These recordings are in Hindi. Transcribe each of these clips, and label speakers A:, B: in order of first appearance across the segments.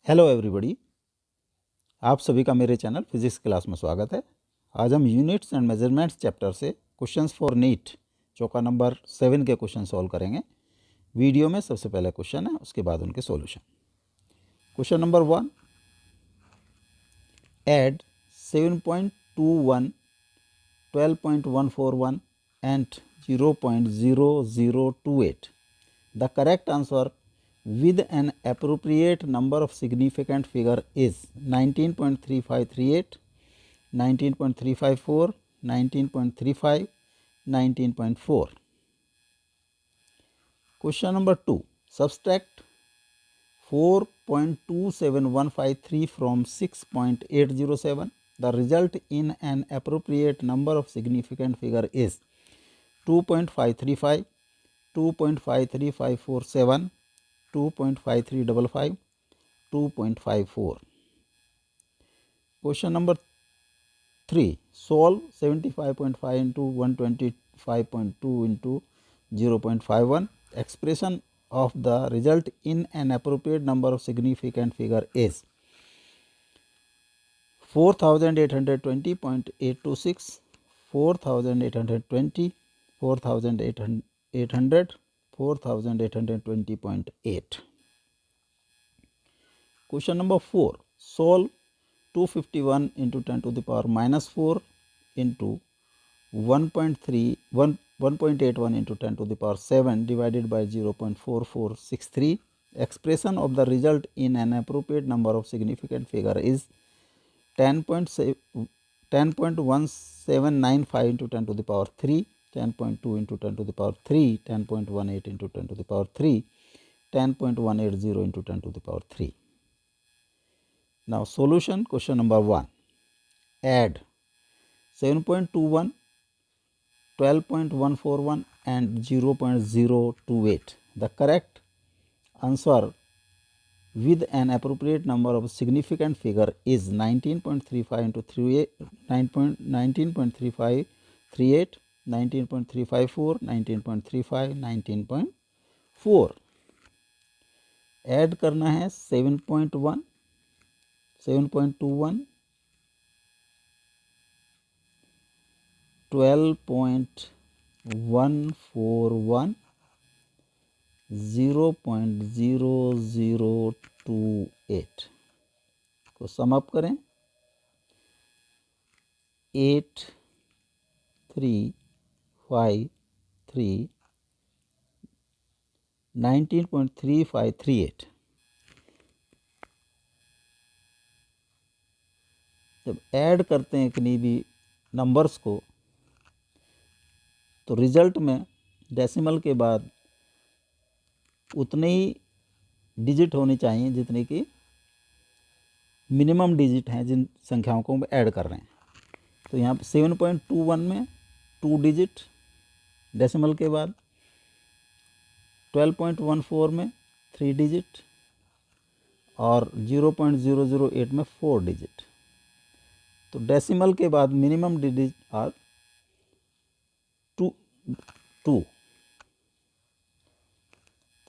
A: हेलो एवरीबॉडी, आप सभी का मेरे चैनल फिजिक्स क्लास में स्वागत है। आज हम यूनिट्स एंड मेजरमेंट्स चैप्टर से क्वेश्चंस फॉर नीट चौका नंबर 7 के क्वेश्चन सॉल्व करेंगे। वीडियो में सबसे पहले क्वेश्चन है, उसके बाद उनके solution. Question number 1, add 7.21, 12.141 and 0.0028 the correct answer with an appropriate number of significant figure is 19.3538, 19.354, 19.35, 19.4. Question number 2. Subtract 4.27153 from 6.807. The result in an appropriate number of significant figure is 2.535, 2.53547, 2.5355, 2.54. Question number 3. Solve 75.5 into 125.2 into 0.51. Expression of the result in an appropriate number of significant figure is 4820.826, 4820, 4800, 4820.8. Question number 4. Solve 251 into 10 to the power minus 4 into 1.81 into 10 to the power 7 divided by 0.4463. Expression of the result in an appropriate number of significant figure is 10.1795 into 10 to the power 3, 10.2 into 10 to the power 3, 10.18 into 10 to the power 3, 10.180 into 10 to the power 3. Now solution. Question number 1. Add 7.21, 12.141 and 0.028. The correct answer with an appropriate number of significant figure is 19.35 into 19.3538, 19.354, 19.35, 19.4. Add करना है 7.1, 7.21, 12.141, 0.0028 को सम अप करें। 8353, 19.3538। जब ऐड करते हैं किन्हीं भी नंबर्स को तो रिजल्ट में डेसिमल के बाद उतने ही डिजिट होनी चाहिए जितने की मिनिमम डिजिट हैं जिन संख्याओं को ऐड कर रहे हैं। तो यहाँ पर 7.21 में 2 डिजिट डेसिमल के बाद, 12.14 में 3 डिजिट और 0.008 में 4 डिजिट। तो डेसिमल के बाद मिनिमम डिजिट आर 2।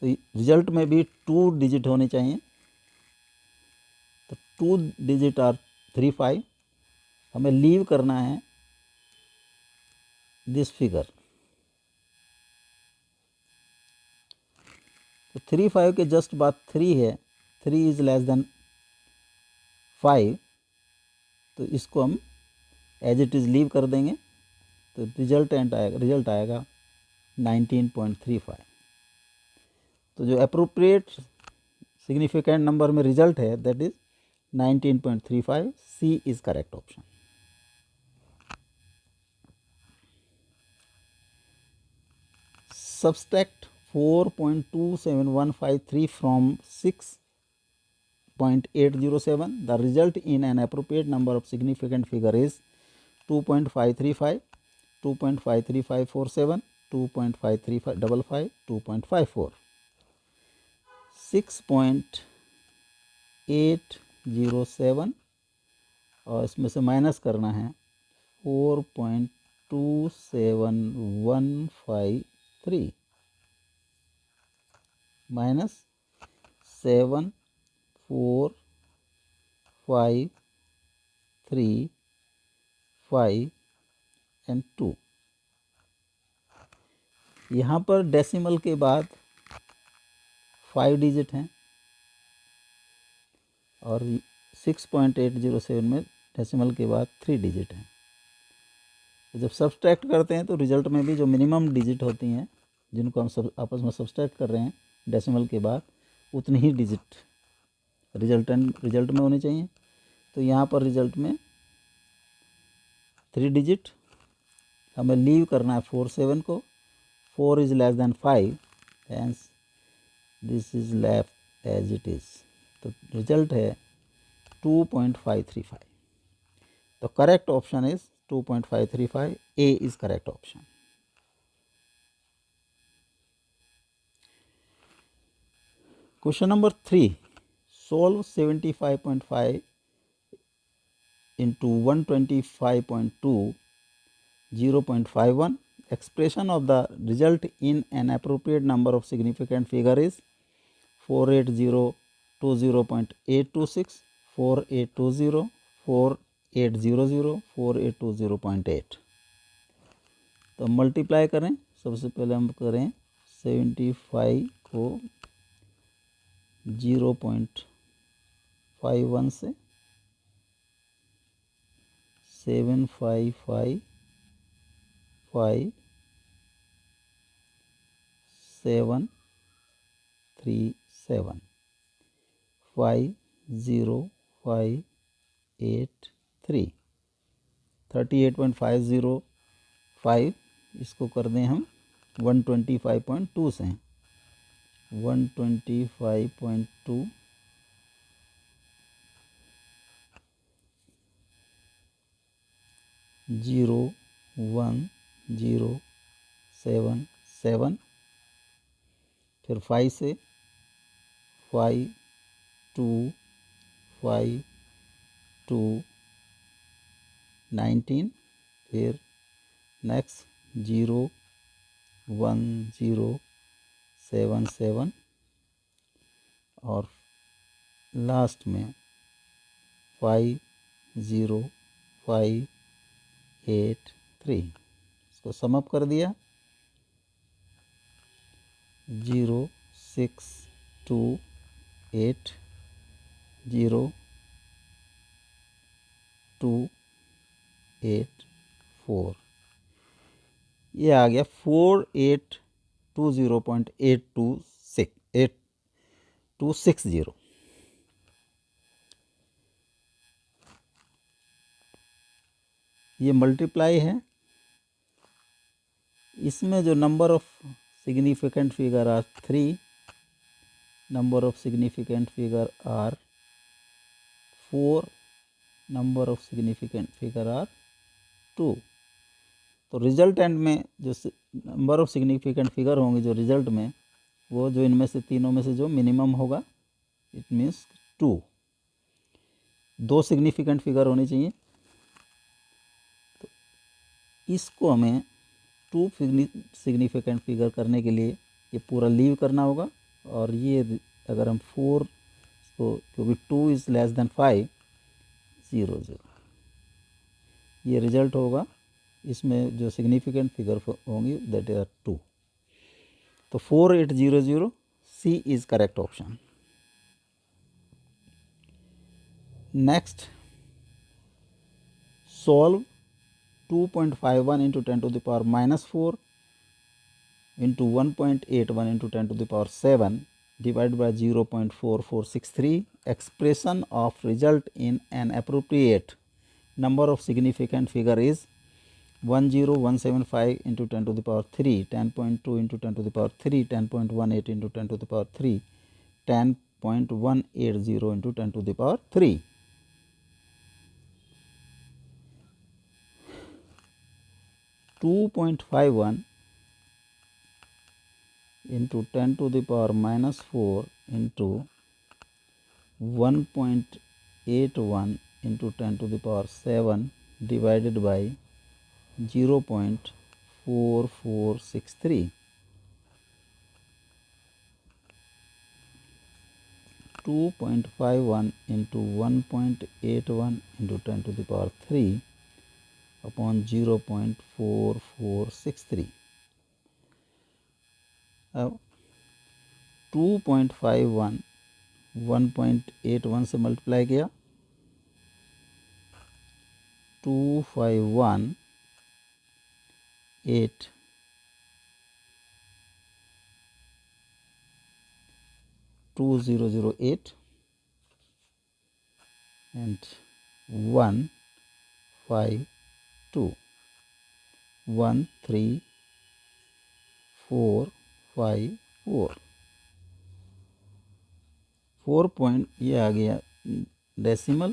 A: तो रिजल्ट में भी 2 डिजिट होने चाहिए। तो 2 डिजिट आर 35। हमें लीव करना है दिस फिगर। तो 35 के जस्ट बाद 3 है, 3 इज लेस देन 5। तो इसको हम एज इट इज़ लीव कर देंगे। तो रिजल्ट आएगा 19.35। तो जो अप्रोप्रिएट सिग्निफिकेंट नंबर में रिजल्ट है that is 19.35। C is correct option. Subtract 4.27153 from 6.807. The result in an appropriate number of significant figure is 2.535, 2.53547, 2.53555, 2.54. 6.807 और इसमें से माइनस करना है 4.27153 माइनस 7, 4, 5 3 5 एंड 2। यहाँ पर डेसिमल के बाद 5 डिजिट हैं और 6.807 में डेसिमल के बाद 3 डिजिट हैं। तो जब सब्सट्रैक्ट करते हैं तो रिजल्ट में भी जो मिनिमम डिजिट होती हैं जिनको हम सब आपस में सब्सट्रैक्ट कर रहे हैं डेसिमल के बाद, उतनी ही डिजिट रिजल्ट में होनी चाहिए। तो यहाँ पर रिजल्ट में 3 डिजिट हमें लीव करना है 4 7 को। 4 is less than 5, hence this is left as it is. तो रिजल्ट है 2.535। तो correct option is 2.535। A is correct option. Question number 3, solve 75.5 into 125.2 0.51. Expression of the result in an appropriate number of significant figure is 4820.826, 4820, 4800, 4820.8। तो मल्टीप्लाई करें। सबसे पहले हम करें 75 को 0.51 से 7555737 50583 38.505। इसको कर दें हम 125.2 से 125.2 01077, फिर 5 से 5 2 5 2 19, फिर नेक्स्ट 01077 और लास्ट में 50583। इसको समअप कर दिया 062808284। ये आ गया 4820.826। ये मल्टीप्लाई है। इसमें जो number of significant figure are 3, number of significant figure are 4, number of significant figure are 2। तो रिजल्टेंट में जो नंबर ऑफ सिग्निफिकेंट फिगर होंगे जो रिजल्ट में, वो जो इनमें से तीनों में से जो मिनिमम होगा, इट मीन्स 2। 2 सिग्निफिकेंट फिगर होनी चाहिए। तो इसको हमें 2 सिग्निफिकेंट फिगर करने के लिए ये पूरा लीव करना होगा। और ये अगर हम 4 को, क्योंकि 2 इज़ लेस देन 5, 0 0, ये रिजल्ट होगा। इसमें जो सिग्निफिकेंट फिगर होंगी दैट आर 2। तो 4800, C is correct option. Next, solve 2.51 into 10 to the power minus 4 into 1.81 into 10 to the power 7 divided by 0.4463. Expression of result in an appropriate number of significant figure is 10175 into 10 to the power 3, 10.2 into 10 to the power 3, 10.18 into 10 to the power 3, 10.180 into 10 to the power 3. (2.51) into 10 to the power minus 4 into 1.81 into 10 to the power 7 divided by 0.4463. 2.51 into 1.81 into 10 to the power 3 upon 0.4463. अब 2.51 1.81 से मल्टीप्लाई किया, 251 8 2008 and 152 13454 4 पॉइंट ये आ गया decimal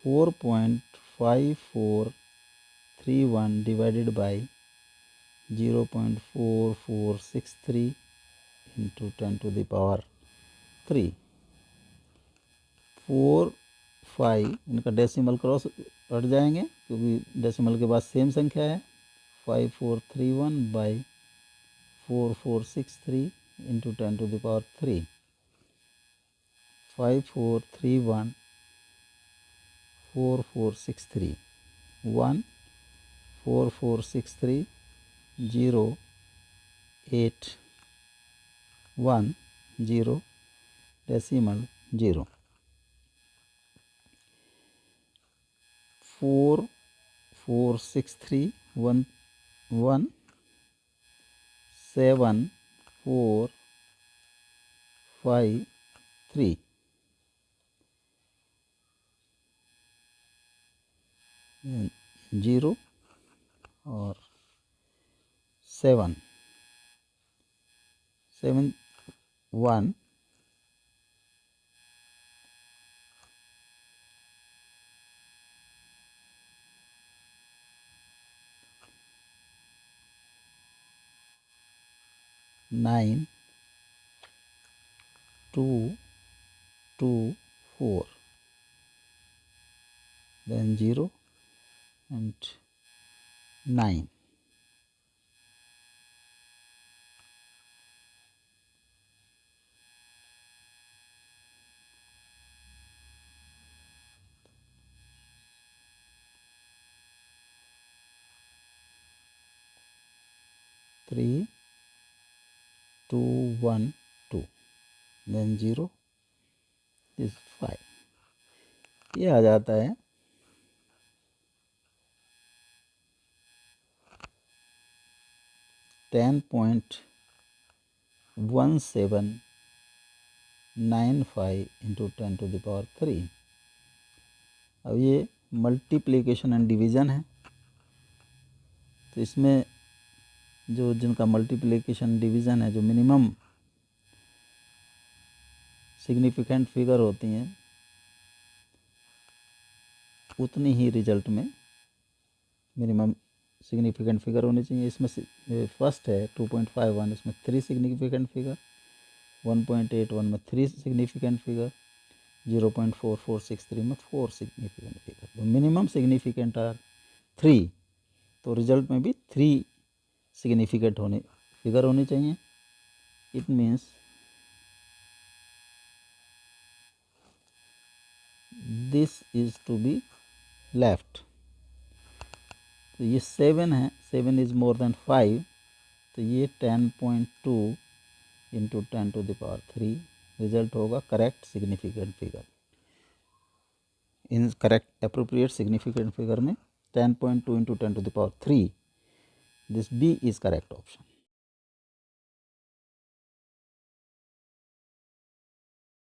A: 4.5431 divided by 0.4463 into 10 to the power 3 4 5 इनका डेसिमल क्रॉस हट जाएंगे क्योंकि डेसिमल के बाद सेम संख्या है 5431 by 4463 into 10 to the power 3 5431 4463 1 4463 0 8 1 0 decimal 0 4463 1 1 7 4 5 3 0 और 7 7 1 9 2 2 4 then 0 and 9 3 2 1 2 then 0 is 5 ये आ जाता है 10.1795 इंटू 10 टू द पावर 3। अब ये मल्टीप्लिकेशन एंड डिवीज़न है तो इसमें जो जिनका मल्टीप्लिकेशन डिवीज़न है जो मिनिमम सिग्निफिकेंट फिगर होती हैं उतनी ही रिजल्ट में मिनिमम सिग्निफिकेंट फिगर होनी चाहिए। इसमें फर्स्ट है 2.51 इसमें 3 सिग्निफिकेंट फिगर, 1.81 में 3 सिग्निफिकेंट फिगर, 0.4463 में 4 सिग्निफिकेंट फिगर। तो मिनिमम सिग्निफिकेंट आर 3 तो रिजल्ट में भी 3 सिग्निफिकेंट फिगर होनी चाहिए। It means this is to be left. तो ये 7 है, 7 इज मोर देन 5 तो ये 10.2 into 10 to the power 3 result होगा correct significant figure. In correct appropriate significant figure में 10.2 into 10 to the power 3 this B is correct option.